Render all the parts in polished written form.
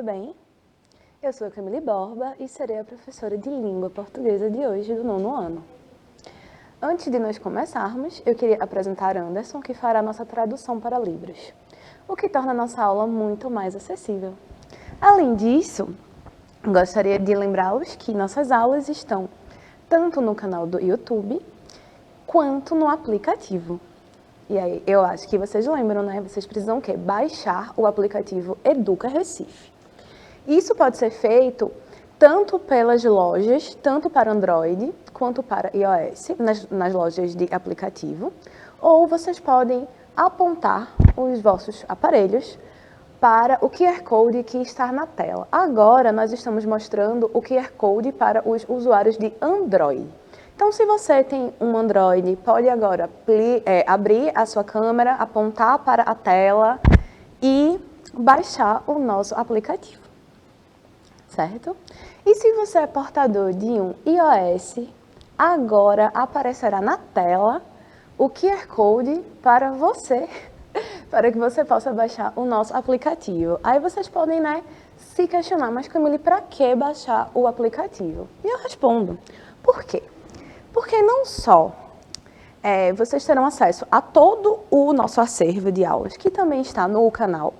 bem? Eu sou a Camille Borba e serei a professora de língua portuguesa de hoje do 9º ano. Antes de nós começarmos, eu queria apresentar Anderson, que fará nossa tradução para Libras, o que torna a nossa aula muito mais acessível. Além disso, gostaria de lembrá-los que nossas aulas estão tanto no canal do YouTube, quanto no aplicativo. E aí, eu acho que vocês lembram, né? Vocês precisam o quê? Baixar o aplicativo Educa Recife. Isso pode ser feito tanto pelas lojas, tanto para Android quanto para iOS, nas lojas de aplicativo, ou vocês podem apontar os vossos aparelhos para o QR Code que está na tela. Agora, nós estamos mostrando o QR Code para os usuários de Android. Então, se você tem um Android, pode agora abrir a sua câmera, apontar para a tela e baixar o nosso aplicativo, certo? E se você é portador de um iOS, agora aparecerá na tela o QR Code para você, para que você possa baixar o nosso aplicativo. Aí vocês podem, se questionar, mas Camille, para que baixar o aplicativo? E eu respondo, por quê? Porque não só vocês terão acesso a todo o nosso acervo de aulas, que também está no canal,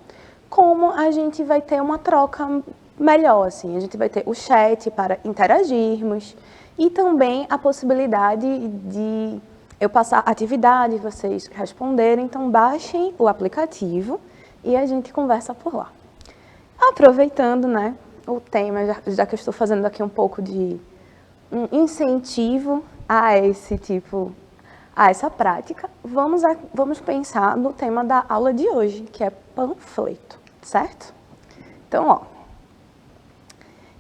como a gente vai ter uma troca melhor, assim, a gente vai ter o chat para interagirmos e também a possibilidade de eu passar atividade, vocês responderem, então baixem o aplicativo e a gente conversa por lá. Aproveitando, o tema, já que eu estou fazendo aqui um pouco de um incentivo a essa prática, vamos pensar no tema da aula de hoje, que é panfleto, certo? Então,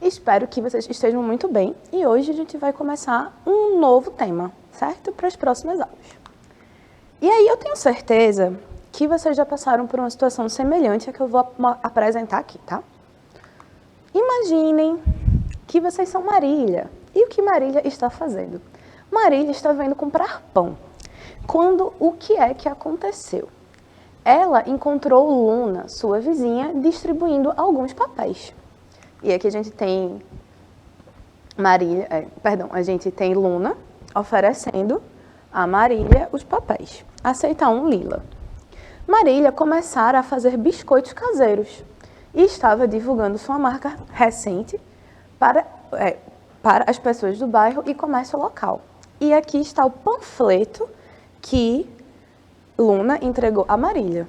espero que vocês estejam muito bem e hoje a gente vai começar um novo tema, certo? Para as próximas aulas. E aí eu tenho certeza que vocês já passaram por uma situação semelhante à que eu vou apresentar aqui, tá? Imaginem que vocês são Marília. E o que Marília está fazendo? Marília está vindo comprar pão. Quando o que é que aconteceu? Ela encontrou Luna, sua vizinha, distribuindo alguns papéis. E aqui a gente tem a gente tem Luna oferecendo a Marília os papéis. Aceita um lila. Marília começara a fazer biscoitos caseiros e estava divulgando sua marca recente para as pessoas do bairro e comércio local. E aqui está o panfleto que Luna entregou a Marília.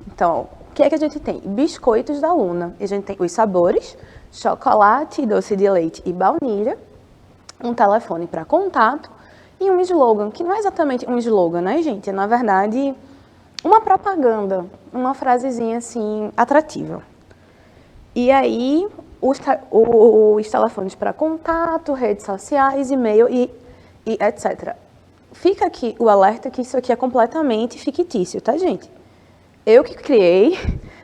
Então, o que é que a gente tem? Biscoitos da Luna. A gente tem os sabores, chocolate, doce de leite e baunilha, um telefone para contato e um slogan, que não é exatamente um slogan, né, gente? É, na verdade, uma propaganda, uma frasezinha assim atrativa. E aí, os telefones para contato, redes sociais, e-mail e etc. Fica aqui o alerta que isso aqui é completamente fictício, tá, gente? Eu que criei,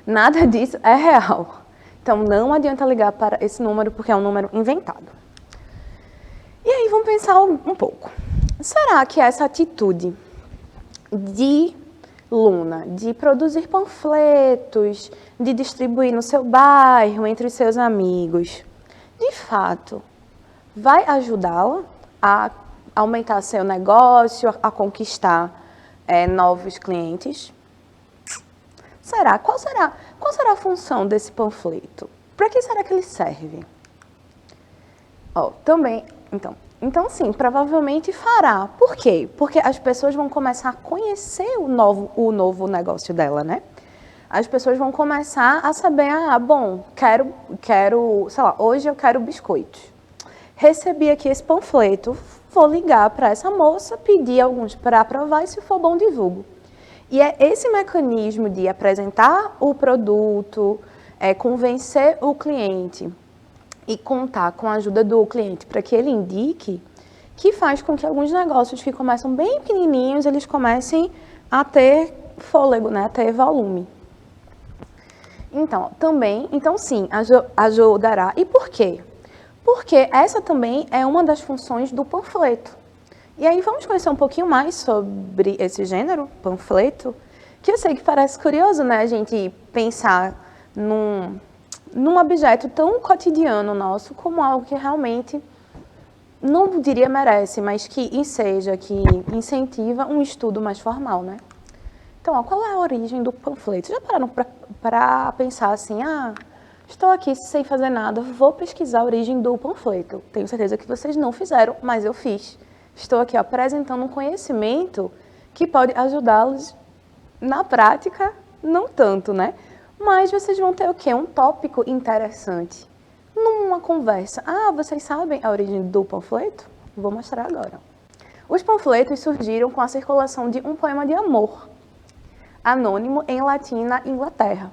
nada disso é real. Então, não adianta ligar para esse número, porque é um número inventado. E aí, vamos pensar um pouco. Será que essa atitude de Luna, de produzir panfletos, de distribuir no seu bairro, entre os seus amigos, de fato, vai ajudá-la a aumentar seu negócio, a conquistar novos clientes? Qual será a função desse panfleto? Para que será que ele serve? Então sim, provavelmente fará. Por quê? Porque as pessoas vão começar a conhecer o novo negócio dela, né? As pessoas vão começar a saber, sei lá, hoje eu quero biscoitos. Recebi aqui esse panfleto, vou ligar para essa moça, pedir alguns para aprovar e se for bom, divulgo. E é esse mecanismo de apresentar o produto, convencer o cliente e contar com a ajuda do cliente para que ele indique, que faz com que alguns negócios que começam bem pequenininhos, eles comecem a ter fôlego, a ter volume. Então sim, ajudará. E por quê? Porque essa também é uma das funções do panfleto. E aí vamos conhecer um pouquinho mais sobre esse gênero, panfleto, que eu sei que parece curioso, a gente pensar num objeto tão cotidiano nosso como algo que realmente, não diria merece, mas que enseja, que incentiva um estudo mais formal, né? Então, ó, qual é a origem do panfleto? Já pararam para pensar assim, estou aqui sem fazer nada, vou pesquisar a origem do panfleto. Tenho certeza que vocês não fizeram, mas eu fiz. Estou aqui apresentando um conhecimento que pode ajudá-los na prática, não tanto, né? Mas vocês vão ter o quê? Um tópico interessante. Numa conversa, vocês sabem a origem do panfleto? Vou mostrar agora. Os panfletos surgiram com a circulação de um poema de amor, anônimo em latim na Inglaterra.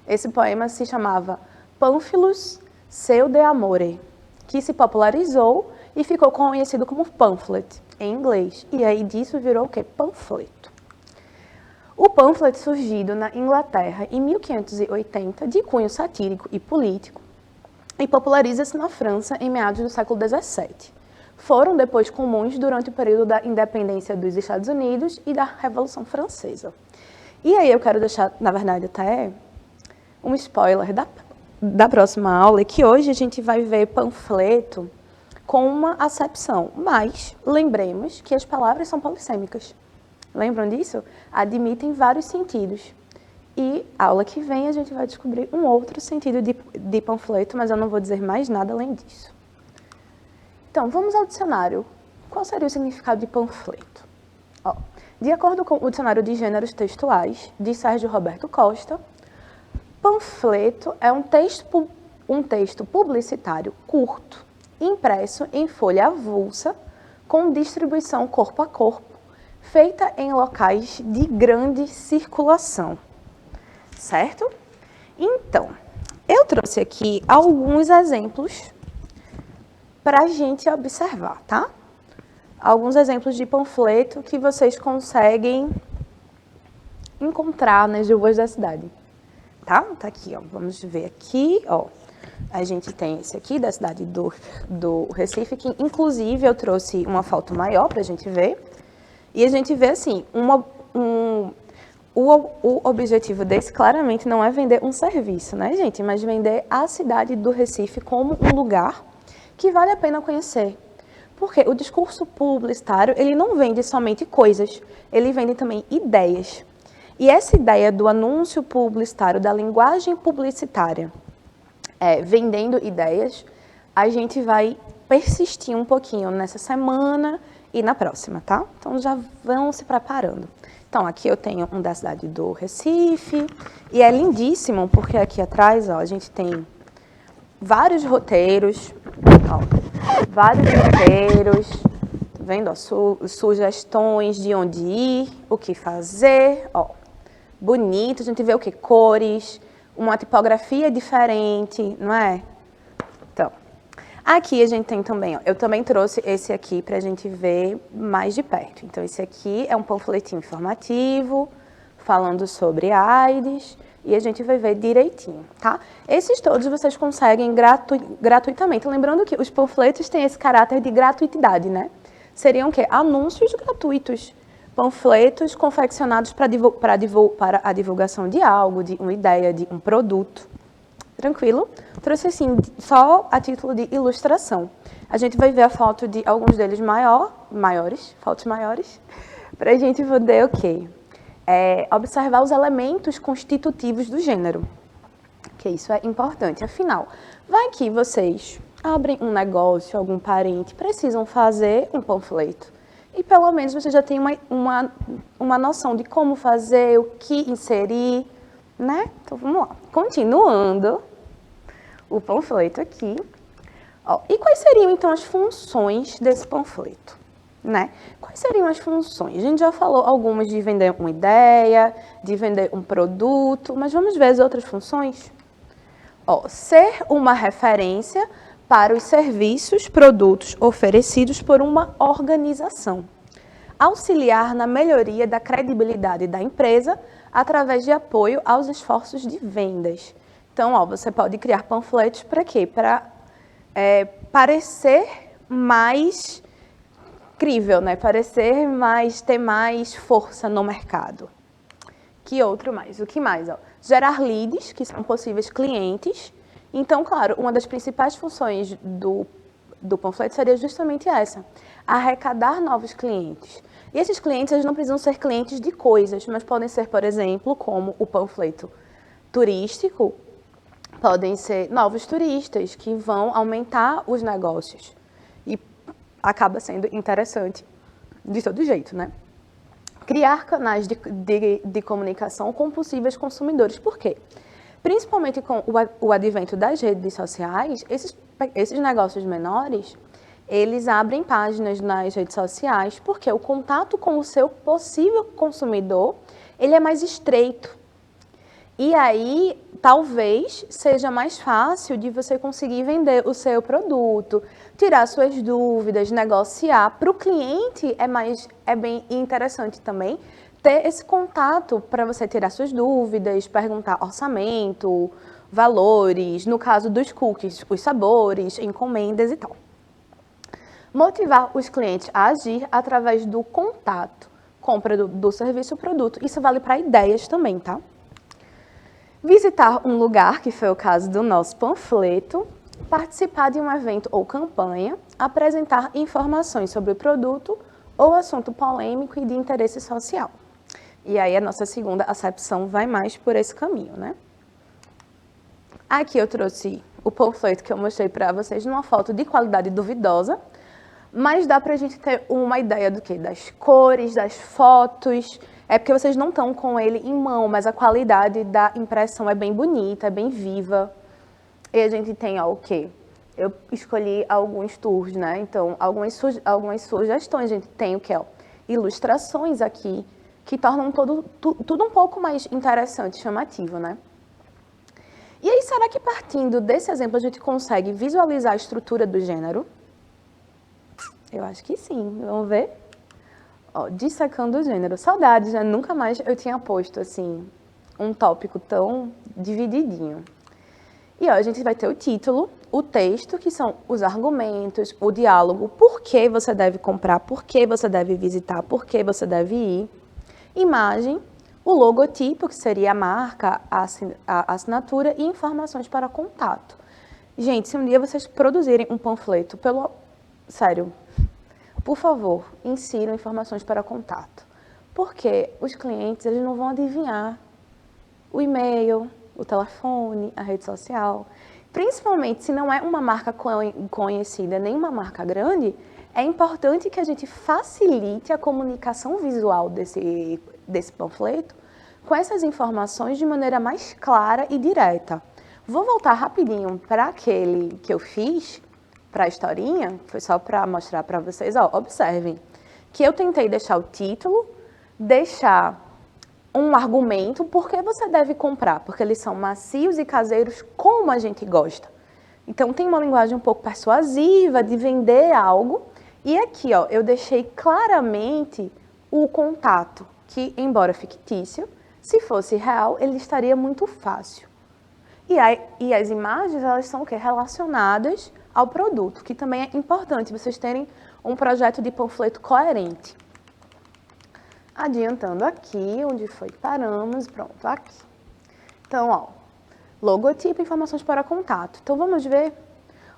Esse poema se chamava Pamphilus Seu de Amore, que se popularizou e ficou conhecido como pamphlet, em inglês. E aí disso virou o quê? Panfleto. O pamphlet, surgido na Inglaterra em 1580, de cunho satírico e político, e populariza-se na França em meados do século XVII. Foram depois comuns durante o período da independência dos Estados Unidos e da Revolução Francesa. E aí eu quero deixar, na verdade, até um spoiler da próxima aula, que hoje a gente vai ver panfleto com uma acepção, mas lembremos que as palavras são polissêmicas. Lembram disso? Admitem vários sentidos. E a aula que vem a gente vai descobrir um outro sentido de panfleto, mas eu não vou dizer mais nada além disso. Então, vamos ao dicionário. Qual seria o significado de panfleto? De acordo com o Dicionário de Gêneros Textuais, de Sérgio Roberto Costa, panfleto é um texto publicitário curto, impresso em folha avulsa, com distribuição corpo a corpo, feita em locais de grande circulação. Certo? Então, eu trouxe aqui alguns exemplos para a gente observar, tá? Alguns exemplos de panfleto que vocês conseguem encontrar nas ruas da cidade, tá? Tá aqui, ó. Vamos ver aqui, ó. A gente tem esse aqui da cidade do Recife, que inclusive eu trouxe uma foto maior para a gente ver. E a gente vê assim, o objetivo desse claramente não é vender um serviço, né, gente? Mas vender a cidade do Recife como um lugar que vale a pena conhecer. Porque o discurso publicitário, ele não vende somente coisas, ele vende também ideias. E essa ideia do anúncio publicitário, da linguagem publicitária, vendendo ideias, a gente vai persistir um pouquinho nessa semana e na próxima, tá? Então já vão se preparando. Então aqui eu tenho um da cidade do Recife, e é lindíssimo porque aqui atrás, ó, a gente tem vários roteiros, tá vendo? Sugestões de onde ir, o que fazer, ó, bonito, a gente vê o que? Cores, uma tipografia diferente, não é? Então, aqui a gente tem também, ó, eu também trouxe esse aqui para a gente ver mais de perto. Então, esse aqui é um panfletinho informativo, falando sobre AIDS, e a gente vai ver direitinho, tá? Esses todos vocês conseguem gratuitamente. Lembrando que os panfletos têm esse caráter de gratuidade, né? Seriam o quê? Anúncios gratuitos. Panfletos confeccionados para a divulgação de algo, de uma ideia, de um produto. Tranquilo? Trouxe assim, só a título de ilustração. A gente vai ver a foto de alguns deles fotos maiores, para a gente poder o quê? Observar os elementos constitutivos do gênero, que isso é importante. Afinal, vai que vocês abrem um negócio, algum parente, precisam fazer um panfleto. E pelo menos você já tem uma noção de como fazer, o que inserir, né? Então vamos lá. Continuando o panfleto aqui. E quais seriam então as funções desse panfleto? Né? Quais seriam as funções? A gente já falou algumas de vender uma ideia, de vender um produto, mas vamos ver as outras funções? Ser uma referência para os serviços, produtos oferecidos por uma organização. Auxiliar na melhoria da credibilidade da empresa através de apoio aos esforços de vendas. Então, você pode criar panfletos para quê? Para parecer mais crível, né? Ter mais força no mercado. Que outro mais? O que mais? Gerar leads, que são possíveis clientes, Então, claro, uma das principais funções do panfleto seria justamente essa, arrecadar novos clientes. E esses clientes, eles não precisam ser clientes de coisas, mas podem ser, por exemplo, como o panfleto turístico, podem ser novos turistas que vão aumentar os negócios. E acaba sendo interessante de todo jeito, né? Criar canais de comunicação com possíveis consumidores. Por quê? Principalmente com o advento das redes sociais, esses negócios menores, eles abrem páginas nas redes sociais porque o contato com o seu possível consumidor, ele é mais estreito. E aí, talvez seja mais fácil de você conseguir vender o seu produto, tirar suas dúvidas, negociar. Para o cliente é bem interessante também ter esse contato para você tirar suas dúvidas, perguntar orçamento, valores, no caso dos cookies, os sabores, encomendas e tal. Motivar os clientes a agir através do contato, compra do serviço ou produto. Isso vale para ideias também, tá? Visitar um lugar, que foi o caso do nosso panfleto, participar de um evento ou campanha, apresentar informações sobre o produto ou assunto polêmico e de interesse social. E aí a nossa segunda acepção vai mais por esse caminho, né? Aqui eu trouxe o panfleto que eu mostrei para vocês numa foto de qualidade duvidosa, mas dá pra gente ter uma ideia do quê? Das cores, das fotos. É porque vocês não estão com ele em mão, mas a qualidade da impressão é bem bonita, é bem viva. E a gente tem, ó, o quê? Eu escolhi alguns tours, né? Então, algumas sugestões. A gente tem o quê? Ó? Ilustrações aqui, que tornam tudo um pouco mais interessante, chamativo, né? E aí, será que partindo desse exemplo a gente consegue visualizar a estrutura do gênero? Eu acho que sim. Vamos ver? Ó, dissecando o gênero. Saudades, né? Nunca mais eu tinha posto, assim, um tópico tão divididinho. E ó, a gente vai ter o título, o texto, que são os argumentos, o diálogo, por que você deve comprar, por que você deve visitar, por que você deve ir. Imagem, o logotipo, que seria a marca, a assinatura e informações para contato. Gente, se um dia vocês produzirem um panfleto, sério, por favor, insiram informações para contato. Porque os clientes, eles não vão adivinhar o e-mail, o telefone, a rede social. Principalmente se não é uma marca conhecida, nem uma marca grande, é importante que a gente facilite a comunicação visual desse panfleto com essas informações de maneira mais clara e direta. Vou voltar rapidinho para aquele que eu fiz, para a historinha, foi só para mostrar para vocês, ó, observem, que eu tentei deixar o título, deixar um argumento, por que você deve comprar, porque eles são macios e caseiros como a gente gosta. Então tem uma linguagem um pouco persuasiva de vender algo, e aqui, ó, eu deixei claramente o contato, que embora fictício, se fosse real, ele estaria muito fácil. E as imagens, elas são o quê? Relacionadas ao produto, que também é importante vocês terem um projeto de panfleto coerente. Adiantando aqui, onde foi que paramos, pronto, aqui. Então, ó, logotipo, informações para contato. Então, vamos ver,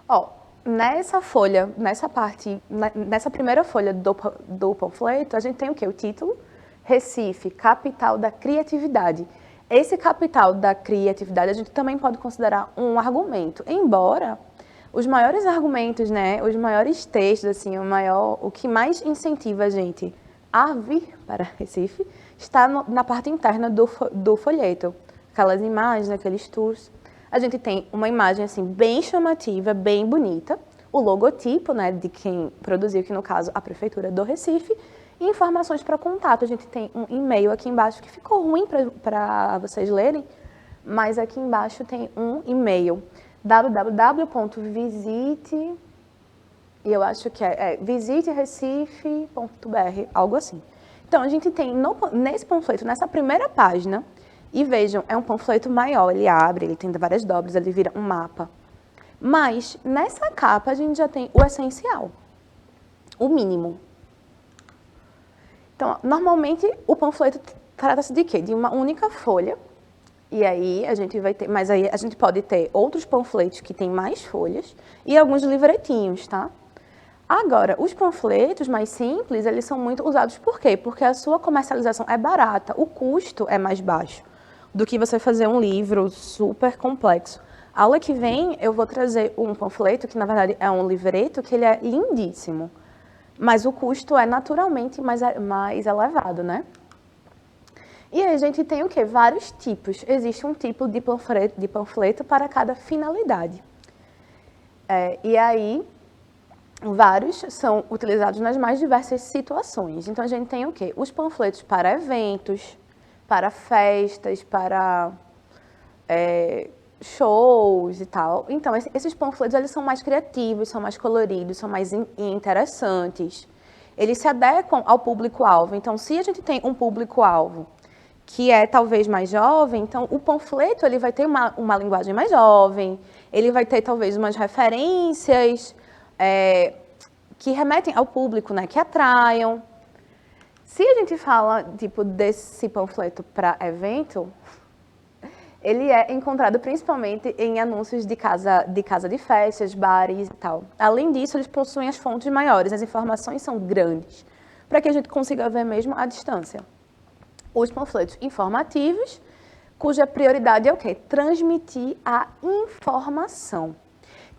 ó, nessa folha, nessa primeira folha do panfleto, a gente tem o quê? O título, Recife, capital da criatividade. Esse capital da criatividade a gente também pode considerar um argumento, embora os maiores argumentos, né, os maiores textos, assim, o que mais incentiva a gente a vir para Recife está na parte interna do folheto. Aquelas imagens, aqueles tours. A gente tem uma imagem, assim, bem chamativa, bem bonita, o logotipo, né, de quem produziu, que no caso a Prefeitura do Recife, e informações para contato. A gente tem um e-mail aqui embaixo que ficou ruim para vocês lerem, mas aqui embaixo tem um e-mail, www.visite, e eu acho que visiterecife.br, algo assim. Então, a gente tem nesse panfleto, nessa primeira página, e vejam, é um panfleto maior, ele abre, ele tem várias dobras, ele vira um mapa. Mas, nessa capa, a gente já tem o essencial, o mínimo. Então, normalmente, o panfleto trata-se de quê? De uma única folha, E aí a gente vai ter, mas aí a gente pode ter outros panfletos que têm mais folhas e alguns livretinhos, tá? Agora, os panfletos mais simples, eles são muito usados por quê? Porque a sua comercialização é barata, o custo é mais baixo do que você fazer um livro super complexo. A aula que vem eu vou trazer um panfleto, que na verdade é um livreto, que ele é lindíssimo, mas o custo é naturalmente mais elevado, né? E aí a gente tem o quê? Vários tipos. Existe um tipo de panfleto para cada finalidade. E aí, vários são utilizados nas mais diversas situações. Então, a gente tem o quê? Os panfletos para eventos, para festas, para shows e tal. Então, esses panfletos eles são mais criativos, são mais coloridos, são mais interessantes. Eles se adequam ao público-alvo. Então, se a gente tem um público-alvo que é talvez mais jovem, então o panfleto ele vai ter uma linguagem mais jovem, ele vai ter talvez umas referências que remetem ao público, né, que atraiam. Se a gente fala tipo desse panfleto para evento, ele é encontrado principalmente em anúncios de casa de festas, bares e tal. Além disso, eles possuem as fontes maiores, as informações são grandes, para que a gente consiga ver mesmo à distância. Os panfletos informativos, cuja prioridade é o quê? Transmitir a informação.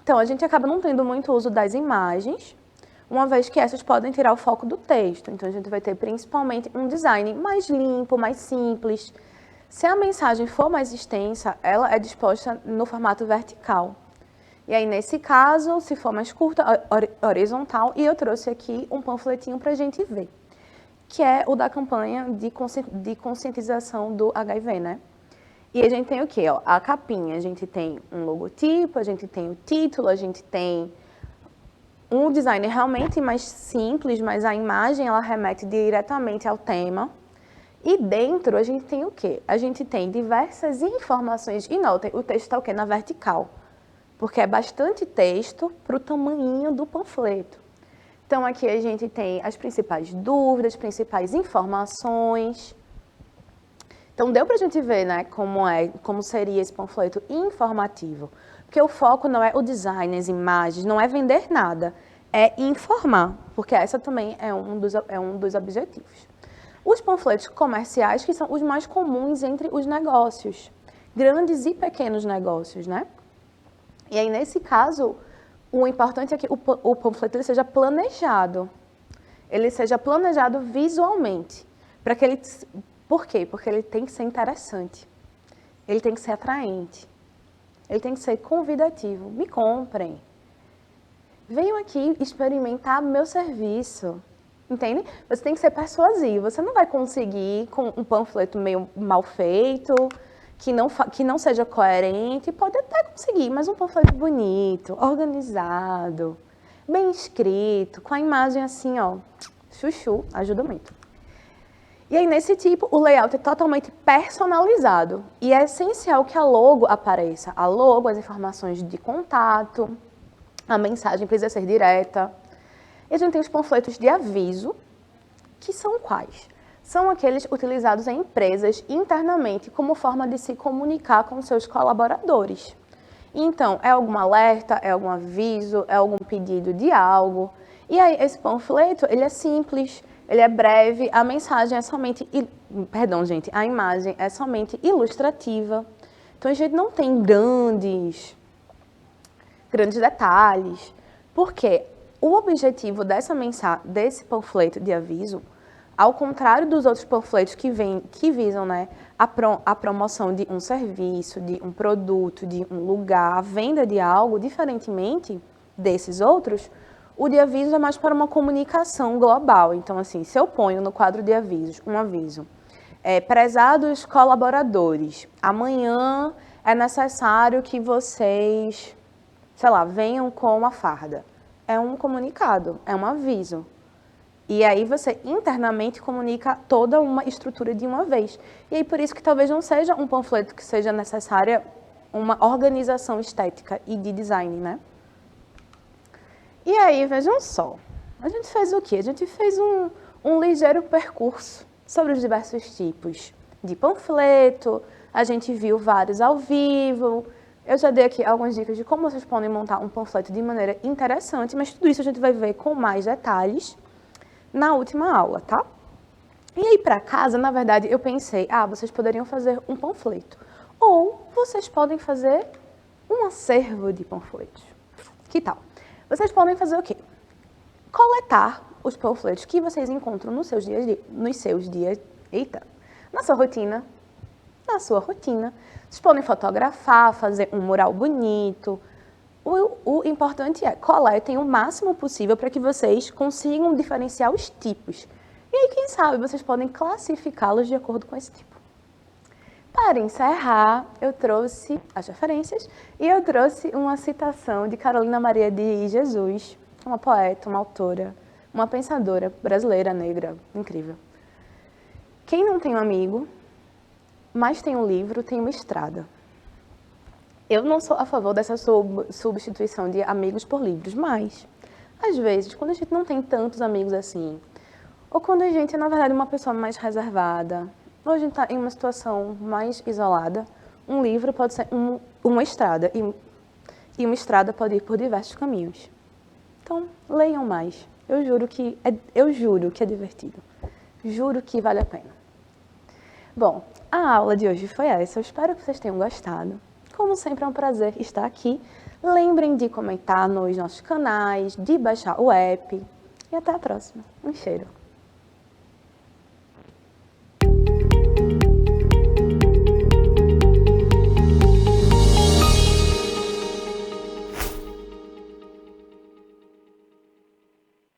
Então, a gente acaba não tendo muito uso das imagens, uma vez que essas podem tirar o foco do texto. Então, a gente vai ter principalmente um design mais limpo, mais simples. Se a mensagem for mais extensa, ela é disposta no formato vertical. E aí, nesse caso, se for mais curta, horizontal. E eu trouxe aqui um panfletinho para a gente ver, que é o da campanha de conscientização do HIV, né? E a gente tem o quê? Ó, a capinha, a gente tem um logotipo, a gente tem o título, a gente tem um design realmente mais simples, mas a imagem ela remete diretamente ao tema. E dentro a gente tem o quê? A gente tem diversas informações. E notem, o texto está o quê? Na vertical, porque é bastante texto para o tamanho do panfleto. Então, aqui a gente tem as principais dúvidas, as principais informações. Então, deu para a gente ver, né, como seria esse panfleto informativo. Porque o foco não é o design, as imagens, não é vender nada, é informar, porque essa também é um dos objetivos. Os panfletos comerciais, que são os mais comuns entre os negócios, grandes e pequenos negócios, né? E aí, nesse caso, o importante é que o panfleto ele seja planejado. Ele seja planejado visualmente. Por quê? Porque ele tem que ser interessante. Ele tem que ser atraente. Ele tem que ser convidativo. Me comprem. Venham aqui experimentar meu serviço. Entende? Você tem que ser persuasivo. Você não vai conseguir com um panfleto meio mal feito, que não seja coerente, pode até conseguir, mas um panfleto bonito, organizado, bem escrito, com a imagem assim, ó, chuchu, ajuda muito. E aí, nesse tipo, o layout é totalmente personalizado e é essencial que a logo apareça. A logo, as informações de contato, a mensagem precisa ser direta. E a gente tem os panfletos de aviso, que são quais? São aqueles utilizados em empresas internamente como forma de se comunicar com seus colaboradores. Então, é algum alerta, é algum aviso, é algum pedido de algo. E aí, esse panfleto, ele é simples, ele é breve, a mensagem é somente... Perdão, gente, a imagem é somente ilustrativa. Então, a gente não tem grandes detalhes. Por quê? O objetivo desse panfleto de aviso, ao contrário dos outros panfletos que visam, né, a promoção de um serviço, de um produto, de um lugar, a venda de algo, diferentemente desses outros, o de aviso é mais para uma comunicação global. Então, assim, se eu ponho no quadro de avisos um aviso, prezados colaboradores, amanhã é necessário que vocês, sei lá, venham com uma farda. É um comunicado, é um aviso. E aí você internamente comunica toda uma estrutura de uma vez. E aí por isso que talvez não seja um panfleto que seja necessária uma organização estética e de design, né? E aí, vejam só, a gente fez o quê? A gente fez um ligeiro percurso sobre os diversos tipos de panfleto, A gente viu vários ao vivo. Eu já dei aqui algumas dicas de como vocês podem montar um panfleto de maneira interessante, mas tudo isso a gente vai ver com mais detalhes na última aula, tá? E aí, para casa, na verdade, eu pensei, vocês poderiam fazer um panfleto. Ou vocês podem fazer um acervo de panfletos. Que tal? Vocês podem fazer o quê? Coletar os panfletos que vocês encontram na sua rotina. Vocês podem fotografar, fazer um mural bonito. O importante é coletem o máximo possível para que vocês consigam diferenciar os tipos. E aí, quem sabe, vocês podem classificá-los de acordo com esse tipo. Para encerrar, eu trouxe as referências e eu trouxe uma citação de Carolina Maria de Jesus, uma poeta, uma autora, uma pensadora brasileira, negra, incrível. Quem não tem um amigo, mas tem um livro, tem uma estrada. Eu não sou a favor dessa substituição de amigos por livros, mas, às vezes, quando a gente não tem tantos amigos assim, ou quando a gente é, na verdade, uma pessoa mais reservada, ou a gente está em uma situação mais isolada, um livro pode ser uma estrada, e uma estrada pode ir por diversos caminhos. Então, leiam mais. Eu juro que é divertido. Juro que vale a pena. Bom, a aula de hoje foi essa. Eu espero que vocês tenham gostado. Como sempre, é um prazer estar aqui. Lembrem de comentar nos nossos canais, de baixar o app. E até a próxima. Um cheiro.